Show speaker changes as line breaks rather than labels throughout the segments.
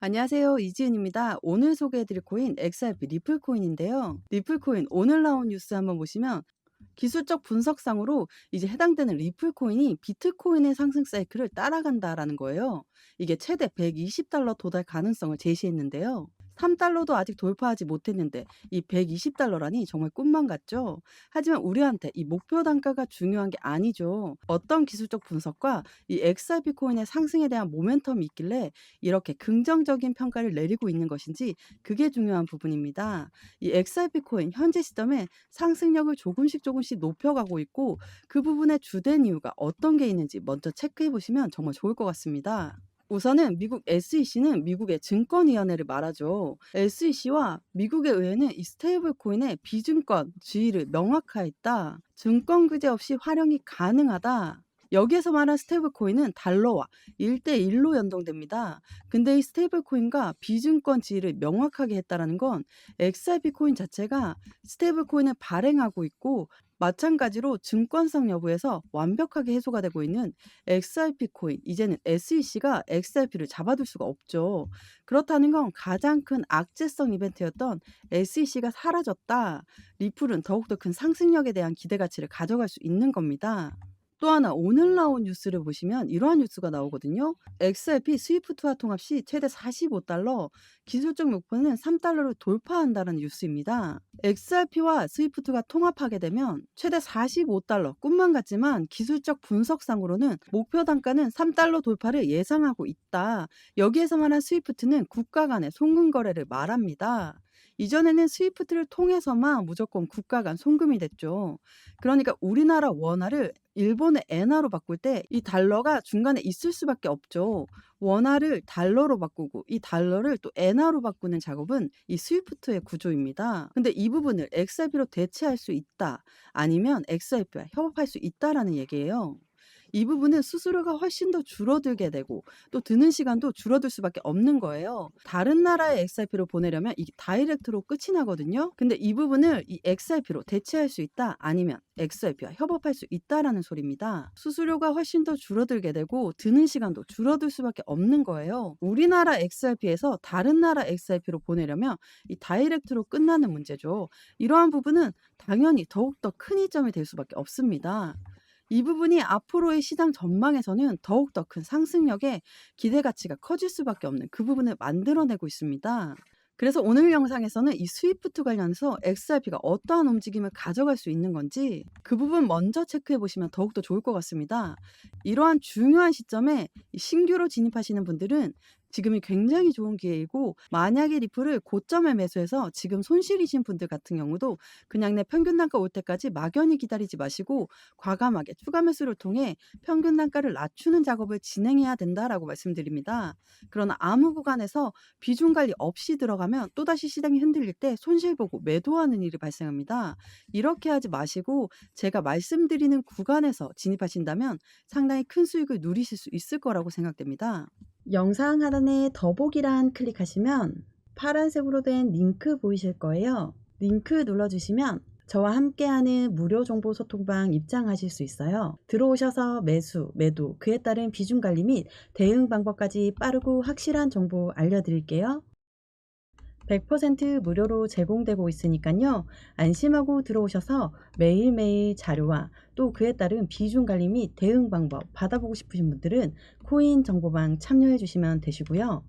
안녕하세요. 이지은입니다. 오늘 소개해드릴 코인 XRP 리플코인인데요. 리플코인 오늘 나온 뉴스 한번 보시면 기술적 분석상으로 이제 해당되는 리플코인이 비트코인의 상승 사이클을 따라간다라는 거예요. 이게 최대 120달러 도달 가능성을 제시했는데요. 3달러도 아직 돌파하지 못했는데 이 120달러라니 정말 꿈만 같죠? 하지만 우리한테 이 목표 단가가 중요한 게 아니죠. 어떤 기술적 분석과 이 XRP 코인의 상승에 대한 모멘텀이 있길래 이렇게 긍정적인 평가를 내리고 있는 것인지 그게 중요한 부분입니다. 이 XRP 코인 현재 시점에 상승력을 조금씩 높여가고 있고 그 부분의 주된 이유가 어떤 게 있는지 먼저 체크해 보시면 정말 좋을 것 같습니다. 우선은 미국 SEC는 미국의 증권위원회를 말하죠. SEC와 미국의 의회는 이 스테이블 코인의 비증권 지위를 명확화했다. 증권 규제 없이 활용이 가능하다. 여기에서 말한 스테이블 코인은 달러와 1대1로 연동됩니다. 근데 이 스테이블 코인과 비증권 지위를 명확하게 했다라는 건 XRP 코인 자체가 스테이블 코인을 발행하고 있고 마찬가지로 증권성 여부에서 완벽하게 해소가 되고 있는 XRP 코인, 이제는 SEC가 XRP를 잡아둘 수가 없죠. 그렇다는 건 가장 큰 악재성 이벤트였던 SEC가 사라졌다. 리플은 더욱더 큰 상승력에 대한 기대 가치를 가져갈 수 있는 겁니다. 또 하나 오늘 나온 뉴스를 보시면 이러한 뉴스가 나오거든요. XRP 스위프트와 통합 시 최대 45달러, 기술적 목표는 3달러를 돌파한다는 뉴스입니다. XRP와 스위프트가 통합하게 되면 최대 45달러, 꿈만 같지만 기술적 분석상으로는 목표 단가는 3달러 돌파를 예상하고 있다. 여기에서 말한 스위프트는 국가 간의 송금 거래를 말합니다. 이전에는 스위프트를 통해서만 무조건 국가 간 송금이 됐죠. 그러니까 우리나라 원화를 일본의 엔화로 바꿀 때 이 달러가 중간에 있을 수밖에 없죠. 원화를 달러로 바꾸고 이 달러를 또 엔화로 바꾸는 작업은 이 스위프트의 구조입니다. 근데 이 부분을 XRP로 대체할 수 있다. 아니면 XRP와 협업할 수 있다라는 얘기예요. 이 부분은 수수료가 훨씬 더 줄어들게 되고 또 드는 시간도 줄어들 수밖에 없는 거예요. 다른 나라에 XRP로 보내려면 이게 다이렉트로 끝이 나거든요. 근데 이 부분을 이 XRP로 대체할 수 있다 아니면 XRP와 협업할 수 있다라는 소리입니다. 수수료가 훨씬 더 줄어들게 되고 드는 시간도 줄어들 수밖에 없는 거예요. 우리나라 XRP에서 다른 나라 XRP로 보내려면 이 다이렉트로 끝나는 문제죠. 이러한 부분은 당연히 더욱더 큰 이점이 될 수밖에 없습니다. 이 부분이 앞으로의 시장 전망에서는 더욱더 큰 상승력에 기대 가치가 커질 수밖에 없는 그 부분을 만들어내고 있습니다. 그래서 오늘 영상에서는 이 스위프트 관련해서 XRP가 어떠한 움직임을 가져갈 수 있는 건지 그 부분 먼저 체크해 보시면 더욱더 좋을 것 같습니다. 이러한 중요한 시점에 이 신규로 진입하시는 분들은 지금이 굉장히 좋은 기회이고 만약에 리플을 고점에 매수해서 지금 손실이신 분들 같은 경우도 그냥 내 평균 단가 올 때까지 막연히 기다리지 마시고 과감하게 추가 매수를 통해 평균 단가를 낮추는 작업을 진행해야 된다라고 말씀드립니다. 그러나 아무 구간에서 비중 관리 없이 들어가면 또다시 시장이 흔들릴 때 손실 보고 매도하는 일이 발생합니다. 이렇게 하지 마시고 제가 말씀드리는 구간에서 진입하신다면 상당히 큰 수익을 누리실 수 있을 거라고 생각됩니다. 영상 하단에 더보기란 클릭하시면 파란색으로 된 링크 보이실 거예요. 링크 눌러주시면 저와 함께하는 무료 정보 소통방 입장하실 수 있어요. 들어오셔서 매수, 매도, 그에 따른 비중 관리 및 대응 방법까지 빠르고 확실한 정보 알려드릴게요. 100% 무료로 제공되고 있으니까요. 안심하고 들어오셔서 매일매일 자료와 또 그에 따른 비중 관리 및 대응 방법 받아보고 싶으신 분들은 코인 정보방 참여해 주시면 되시고요.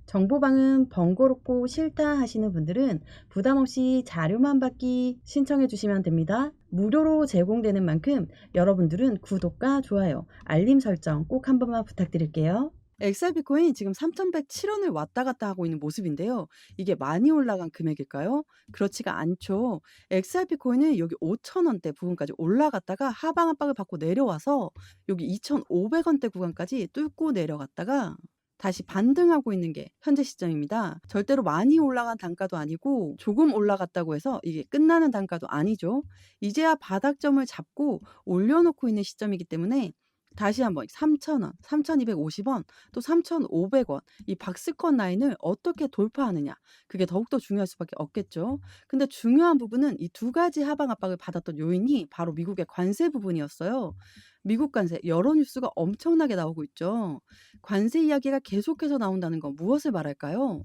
정보방은 번거롭고 싫다 하시는 분들은 부담없이 자료만 받기 신청해 주시면 됩니다. 무료로 제공되는 만큼 여러분들은 구독과 좋아요, 알림 설정 꼭 한 번만 부탁드릴게요. XRP 코인 지금 3,107원을 왔다 갔다 하고 있는 모습인데요. 이게 많이 올라간 금액일까요? 그렇지가 않죠. XRP 코인은 여기 5,000원대 부분까지 올라갔다가 하방 압박을 받고 내려와서 여기 2,500원대 구간까지 뚫고 내려갔다가 다시 반등하고 있는 게 현재 시점입니다. 절대로 많이 올라간 단가도 아니고 조금 올라갔다고 해서 이게 끝나는 단가도 아니죠. 이제야 바닥점을 잡고 올려놓고 있는 시점이기 때문에 다시 한번 3,000원, 3,250원, 또 3,500원 이 박스권 라인을 어떻게 돌파하느냐. 그게 더욱더 중요할 수밖에 없겠죠. 근데 중요한 부분은 이 두 가지 하방 압박을 받았던 요인이 바로 미국의 관세 부분이었어요. 미국 관세 여러 뉴스가 엄청나게 나오고 있죠. 관세 이야기가 계속해서 나온다는 건 무엇을 말할까요?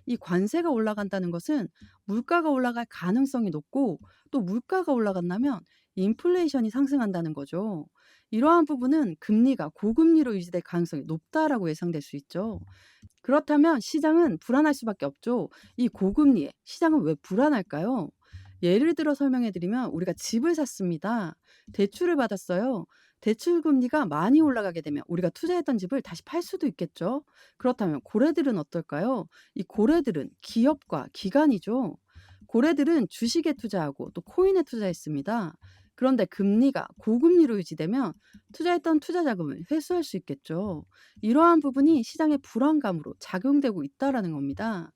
이 관세가 올라간다는 것은 물가가 올라갈 가능성이 높고 또 물가가 올라간다면 인플레이션이 상승한다는 거죠. 이러한 부분은 금리가 고금리로 유지될 가능성이 높다라고 예상될 수 있죠. 그렇다면 시장은 불안할 수밖에 없죠. 이 고금리에 시장은 왜 불안할까요? 예를 들어 설명해 드리면 우리가 집을 샀습니다. 대출을 받았어요. 대출 금리가 많이 올라가게 되면 우리가 투자했던 집을 다시 팔 수도 있겠죠. 그렇다면 고래들은 어떨까요? 이 고래들은 기업과 기관이죠. 고래들은 주식에 투자하고 또 코인에 투자했습니다. 그런데 금리가 고금리로 유지되면 투자했던 투자 자금을 회수할 수 있겠죠. 이러한 부분이 시장의 불안감으로 작용되고 있다라는 겁니다.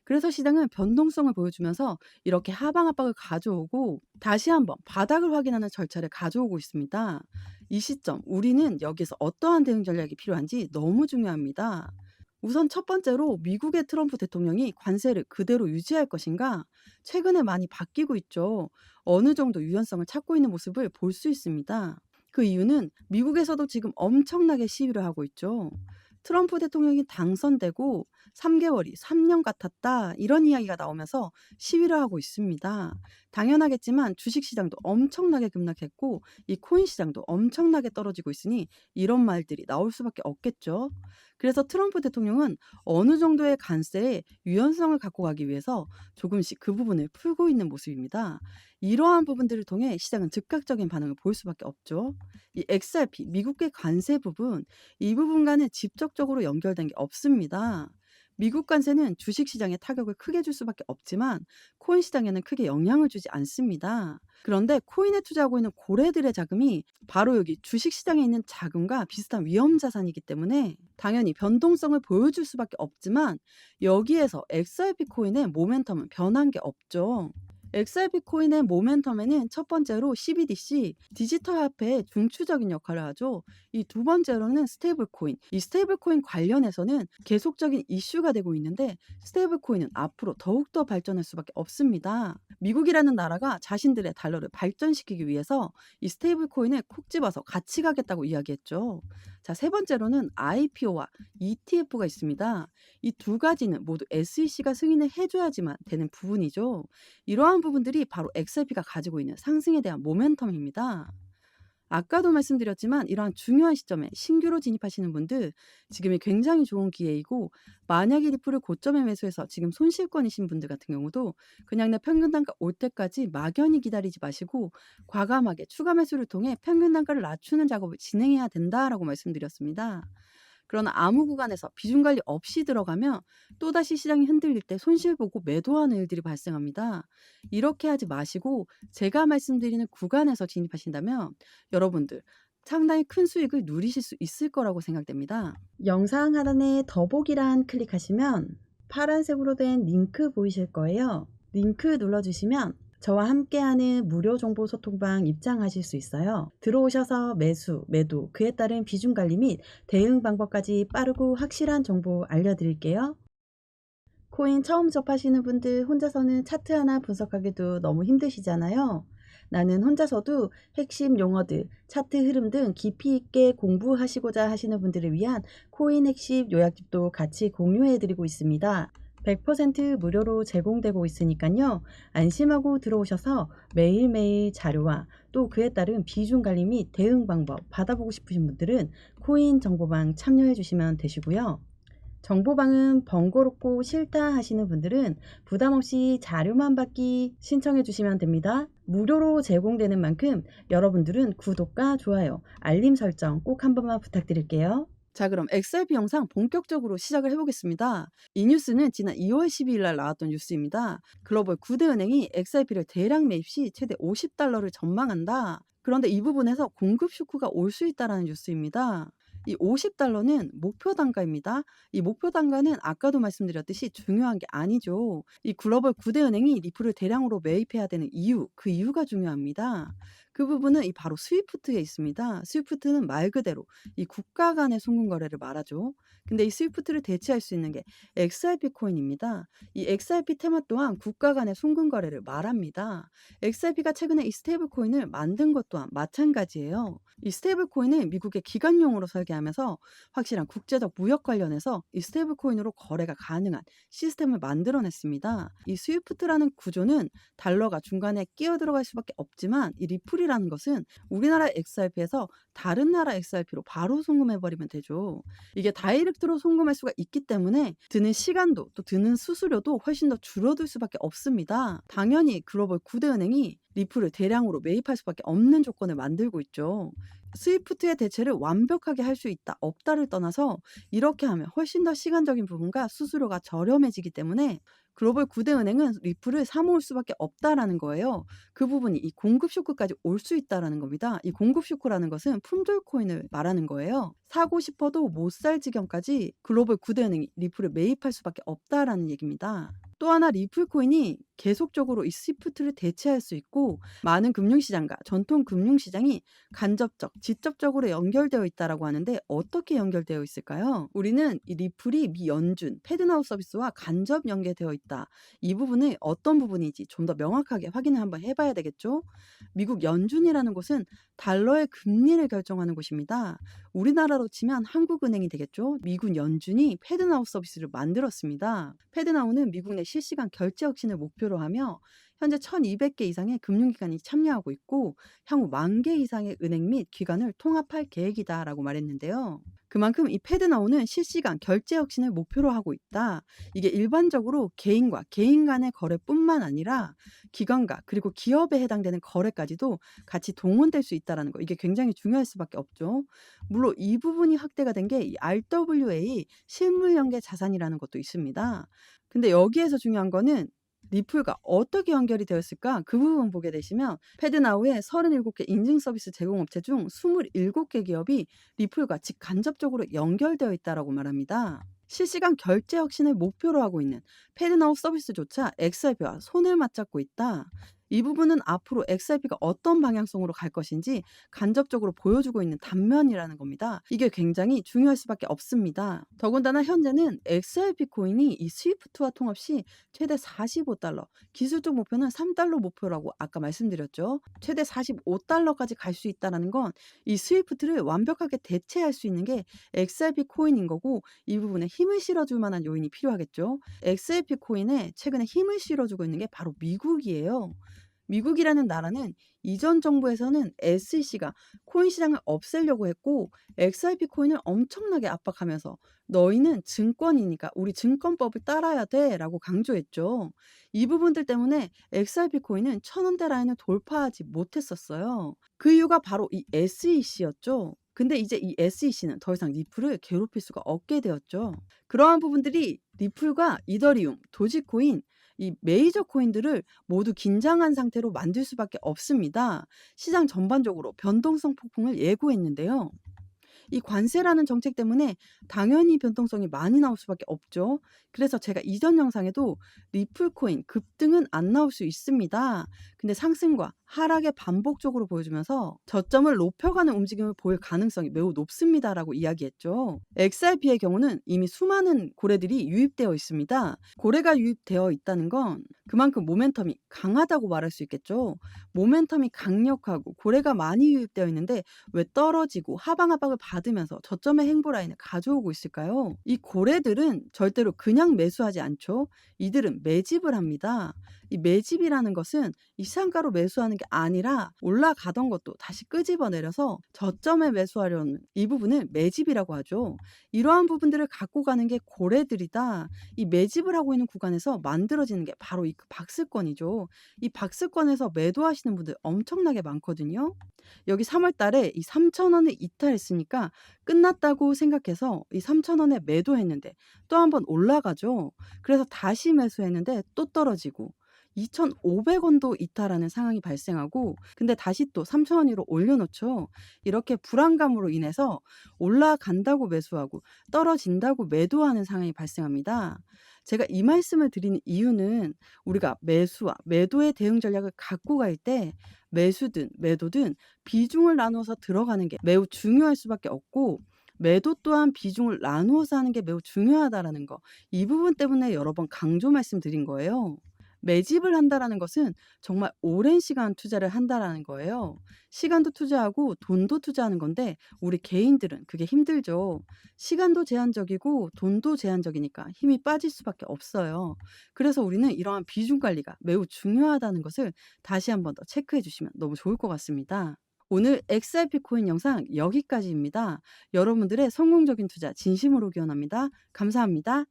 그래서 시장은 변동성을 보여주면서 이렇게 하방 압박을 가져오고 다시 한번 바닥을 확인하는 절차를 가져오고 있습니다. 이 시점 우리는 여기서 어떠한 대응 전략이 필요한지 너무 중요합니다. 우선 첫 번째로 미국의 트럼프 대통령이 관세를 그대로 유지할 것인가? 최근에 많이 바뀌고 있죠. 어느 정도 유연성을 찾고 있는 모습을 볼 수 있습니다. 그 이유는 미국에서도 지금 엄청나게 시위를 하고 있죠. 트럼프 대통령이 당선되고 3개월이 3년 같았다. 이런 이야기가 나오면서 시위를 하고 있습니다. 당연하겠지만 주식 시장도 엄청나게 급락했고 이 코인 시장도 엄청나게 떨어지고 있으니 이런 말들이 나올 수밖에 없겠죠. 그래서 트럼프 대통령은 어느 정도의 관세에 유연성을 갖고 가기 위해서 조금씩 그 부분을 풀고 있는 모습입니다. 이러한 부분들을 통해 시장은 즉각적인 반응을 보일 수밖에 없죠. 이 XRP, 미국의 관세 부분, 이 부분과는 직접적으로 연결된 게 없습니다. 미국 관세는 주식 시장에 타격을 크게 줄 수밖에 없지만 코인 시장에는 크게 영향을 주지 않습니다. 그런데 코인에 투자하고 있는 고래들의 자금이 바로 여기 주식 시장에 있는 자금과 비슷한 위험 자산이기 때문에 당연히 변동성을 보여줄 수밖에 없지만 여기에서 XRP 코인의 모멘텀은 변한 게 없죠. XRP 코인의 모멘텀에는 첫 번째로 CBDC, 디지털 화폐의 중추적인 역할을 하죠. 이 두 번째로는 스테이블 코인. 이 스테이블 코인 관련해서는 계속적인 이슈가 되고 있는데 스테이블 코인은 앞으로 더욱더 발전할 수밖에 없습니다. 미국이라는 나라가 자신들의 달러를 발전시키기 위해서 이 스테이블 코인을 콕 집어서 같이 가겠다고 이야기했죠. 자, 세 번째로는 IPO와 ETF가 있습니다. 이 두 가지는 모두 SEC가 승인을 해줘야지만 되는 부분이죠. 이러한 부분들이 바로 XRP가 가지고 있는 상승에 대한 모멘텀입니다. 아까도 말씀드렸지만 이러한 중요한 시점에 신규로 진입하시는 분들 지금이 굉장히 좋은 기회이고 만약에 리플을 고점에 매수해서 지금 손실권이신 분들 같은 경우도 그냥 내 평균 단가 올 때까지 막연히 기다리지 마시고 과감하게 추가 매수를 통해 평균 단가를 낮추는 작업을 진행해야 된다라고 말씀드렸습니다. 그러나 아무 구간에서 비중 관리 없이 들어가면 또다시 시장이 흔들릴 때 손실 보고 매도하는 일들이 발생합니다. 이렇게 하지 마시고 제가 말씀드리는 구간에서 진입하신다면 여러분들 상당히 큰 수익을 누리실 수 있을 거라고 생각됩니다. 영상 하단에 더보기란 클릭하시면 파란색으로 된 링크 보이실 거예요. 링크 눌러주시면 저와 함께하는 무료 정보 소통방 입장하실 수 있어요. 들어오셔서 매수, 매도, 그에 따른 비중 관리 및 대응 방법까지 빠르고 확실한 정보 알려드릴게요. 코인 처음 접하시는 분들 혼자서는 차트 하나 분석하기도 너무 힘드시잖아요. 나는 혼자서도 핵심 용어들, 차트 흐름 등 깊이 있게 공부하시고자 하시는 분들을 위한 코인 핵심 요약집도 같이 공유해드리고 있습니다. 100% 무료로 제공되고 있으니까요. 안심하고 들어오셔서 매일매일 자료와 또 그에 따른 비중 관리 및 대응 방법 받아보고 싶으신 분들은 코인 정보방 참여해 주시면 되시고요. 정보방은 번거롭고 싫다 하시는 분들은 부담없이 자료만 받기 신청해 주시면 됩니다. 무료로 제공되는 만큼 여러분들은 구독과 좋아요, 알림 설정 꼭 한 번만 부탁드릴게요. 자, 그럼 XRP 영상 본격적으로 시작을 해보겠습니다. 이 뉴스는 지난 2월 12일 날 나왔던 뉴스입니다. 글로벌 9대 은행이 XRP를 대량 매입 시 최대 $50를 전망한다. 그런데 이 부분에서 공급 쇼크가 올 수 있다는 뉴스입니다. 이 $50는 목표 단가입니다. 이 목표 단가는 아까도 말씀드렸듯이 중요한 게 아니죠. 이 글로벌 9대 은행이 리플을 대량으로 매입해야 되는 이유, 그 이유가 중요합니다. 그 부분은 이 바로 스위프트에 있습니다. 스위프트는 말 그대로 이 국가 간의 송금 거래를 말하죠. 근데 이 스위프트를 대체할 수 있는 게 XRP 코인입니다. 이 XRP 테마 또한 국가 간의 송금 거래를 말합니다. XRP가 최근에 이 스테이블 코인을 만든 것 또한 마찬가지예요. 이 스테이블 코인을 미국의 기관용으로 설계하면서 확실한 국제적 무역 관련해서 이 스테이블 코인으로 거래가 가능한 시스템을 만들어냈습니다. 이 스위프트라는 구조는 달러가 중간에 끼어 들어갈 수밖에 없지만 이 리플이라는 것은 우리나라 XRP에서 다른 나라 XRP로 바로 송금해버리면 되죠. 이게 다이렉트로 송금할 수가 있기 때문에 드는 시간도 또 드는 수수료도 훨씬 더 줄어들 수밖에 없습니다. 당연히 글로벌 9대 은행이 리플을 대량으로 매입할 수밖에 없는 조건을 만들고 있죠. 스위프트의 대체를 완벽하게 할 수 있다, 없다를 떠나서 이렇게 하면 훨씬 더 시간적인 부분과 수수료가 저렴해지기 때문에 글로벌 9대 은행은 리플을 사모을 수밖에 없다라는 거예요. 그 부분이 이 공급 쇼크까지 올 수 있다라는 겁니다. 이 공급 쇼크라는 것은 품절 코인을 말하는 거예요. 사고 싶어도 못 살 지경까지 글로벌 9대 은행이 리플을 매입할 수밖에 없다라는 얘기입니다. 또 하나 리플 코인이 계속적으로 이 스위프트를 대체할 수 있고 많은 금융시장과 전통 금융시장이 간접적, 직접적으로 연결되어 있다라고 하는데 어떻게 연결되어 있을까요? 우리는 이 리플이 미 연준, 패드나우 서비스와 간접 연계되어 있다. 이 부분을 어떤 부분인지 좀 더 명확하게 확인을 한번 해봐야 되겠죠? 미국 연준이라는 곳은 달러의 금리를 결정하는 곳입니다. 우리나라로 치면 한국은행이 되겠죠. 미국 연준이 패드나우 서비스를 만들었습니다. 패드나우는 미국 내 실시간 결제 혁신을 목표로 하며 현재 1200개 이상의 금융기관이 참여하고 있고 향후 10,000개 이상의 은행 및 기관을 통합할 계획이다라고 말했는데요. 그만큼 이 패드나우는 실시간 결제 혁신을 목표로 하고 있다. 이게 일반적으로 개인과 개인 간의 거래뿐만 아니라 기관과 그리고 기업에 해당되는 거래까지도 같이 동원될 수 있다는 거. 이게 굉장히 중요할 수밖에 없죠. 물론 이 부분이 확대가 된 게 이 RWA 실물 연계 자산이라는 것도 있습니다. 근데 여기에서 중요한 거는 리플과 어떻게 연결이 되었을까? 그 부분 보게 되시면 패드나우의 37개 인증 서비스 제공업체 중 27개 기업이 리플과 직간접적으로 연결되어 있다라고 말합니다. 실시간 결제 혁신을 목표로 하고 있는 패드나우 서비스조차 XRP와 손을 맞잡고 있다. 이 부분은 앞으로 XRP가 어떤 방향성으로 갈 것인지 간접적으로 보여주고 있는 단면이라는 겁니다. 이게 굉장히 중요할 수밖에 없습니다. 더군다나 현재는 XRP 코인이 이 스위프트와 통합 시 최대 45달러, 기술적 목표는 3달러 목표라고 아까 말씀드렸죠. 최대 45달러까지 갈 수 있다는 건 이 스위프트를 완벽하게 대체할 수 있는 게 XRP 코인인 거고 이 부분에 힘을 실어줄 만한 요인이 필요하겠죠. XRP 코인에 최근에 힘을 실어주고 있는 게 바로 미국이에요. 미국이라는 나라는 이전 정부에서는 SEC가 코인 시장을 없애려고 했고 XRP 코인을 엄청나게 압박하면서 너희는 증권이니까 우리 증권법을 따라야 돼라고 강조했죠. 이 부분들 때문에 XRP 코인은 1,000원대 라인을 돌파하지 못했었어요. 그 이유가 바로 이 SEC였죠. 근데 이제 이 SEC는 더 이상 리플을 괴롭힐 수가 없게 되었죠. 그러한 부분들이 리플과 이더리움, 도지코인, 이 메이저 코인들을 모두 긴장한 상태로 만들 수밖에 없습니다. 시장 전반적으로 변동성 폭풍을 예고했는데요. 이 관세라는 정책 때문에 당연히 변동성이 많이 나올 수밖에 없죠. 그래서 제가 이전 영상에도 리플 코인 급등은 안 나올 수 있습니다. 근데 상승과 하락의 반복적으로 보여주면서 저점을 높여가는 움직임을 보일 가능성이 매우 높습니다라고 이야기했죠. XRP의 경우는 이미 수많은 고래들이 유입되어 있습니다. 고래가 유입되어 있다는 건 그만큼 모멘텀이 강하다고 말할 수 있겠죠. 모멘텀이 강력하고 고래가 많이 유입되어 있는데 왜 떨어지고 하방 압박을 받으면서 저점의 행보 라인을 가져오고 있을까요? 이 고래들은 절대로 그냥 매수하지 않죠. 이들은 매집을 합니다. 이 매집이라는 것은 이 시장가로 매수하는 게 아니라 올라가던 것도 다시 끄집어내려서 저점에 매수하려는 이 부분을 매집이라고 하죠. 이러한 부분들을 갖고 가는 게 고래들이다. 이 매집을 하고 있는 구간에서 만들어지는 게 바로 이 박스권이죠. 이 박스권에서 매도하시는 분들 엄청나게 많거든요. 여기 3월 달에 이 3,000원을 이탈했으니까 끝났다고 생각해서 이 3,000원에 매도했는데 또 한 번 올라가죠. 그래서 다시 매수했는데 또 떨어지고 2,500원도 이탈하는 상황이 발생하고 근데 다시 또 3,000원 위로 올려놓죠. 이렇게 불안감으로 인해서 올라간다고 매수하고 떨어진다고 매도하는 상황이 발생합니다. 제가 이 말씀을 드리는 이유는 우리가 매수와 매도의 대응 전략을 갖고 갈 때 매수든 매도든 비중을 나눠서 들어가는 게 매우 중요할 수밖에 없고 매도 또한 비중을 나누어서 하는 게 매우 중요하다라는 거. 이 부분 때문에 여러 번 강조 말씀드린 거예요. 매집을 한다라는 것은 정말 오랜 시간 투자를 한다라는 거예요. 시간도 투자하고 돈도 투자하는 건데 우리 개인들은 그게 힘들죠. 시간도 제한적이고 돈도 제한적이니까 힘이 빠질 수밖에 없어요. 그래서 우리는 이러한 비중 관리가 매우 중요하다는 것을 다시 한번 더 체크해 주시면 너무 좋을 것 같습니다. 오늘 XRP 코인 영상 여기까지입니다. 여러분들의 성공적인 투자 진심으로 기원합니다. 감사합니다.